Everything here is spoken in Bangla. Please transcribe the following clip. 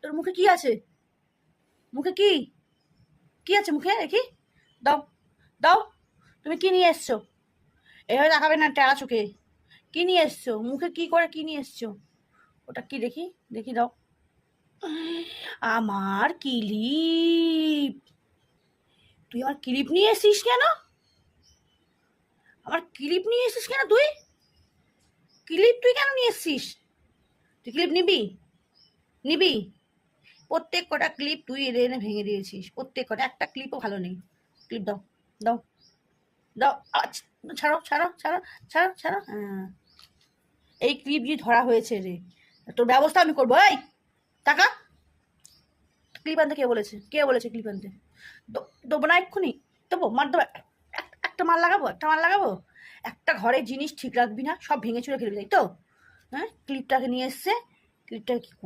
তোর মুখে কি আছে? মুখে কি কি আছে মুখে দেখি? দাও, দাও। তুমি কি নিয়ে এসছো? এভাবে দেখাবে না টেরা চোখে। কি নিয়ে এসছো মুখে? কি করে কি নিয়ে এসছো? ওটা কি দেখি? দেখি দাও। আমার ক্লিপ। তুই আমার ক্লিপ নিয়ে এসছিস কেন? আমার ক্লিপ নিয়ে এসছিস কেন তুই? ক্লিপ তুই কেন নিয়ে এসছিস? তুই ক্লিপ নিবি? নিবি? প্রত্যেক কটা ক্লিপ তুই এনে এনে ভেঙে দিয়েছিস, প্রত্যেক কটা, একটা ক্লিপও ভালো নেই। ক্লিপ দাও, দাও, দাও। আচ্ছা, ছাড়ো, ছাড়ো, ছাড়ো, ছাড়ো, ছাড়ো। হ্যাঁ, এই ক্লিপ যে ধরা হয়েছে রে, তোর ব্যবস্থা আমি করবো। এই টাকা, ক্লিপ আনতে কে বলেছে? কে বলেছে ক্লিপ আনতে? দেবো না এক্ষুনি। দেবো, মার দেবো। একটা মার লাগাবো, একটা মার লাগাবো। একটা ঘরের জিনিস ঠিক রাখবি না, সব ভেঙে চুরে ফেলবি, তাই তো? হ্যাঁ, ক্লিপটাকে নিয়ে এসছে। ক্লিপটা কি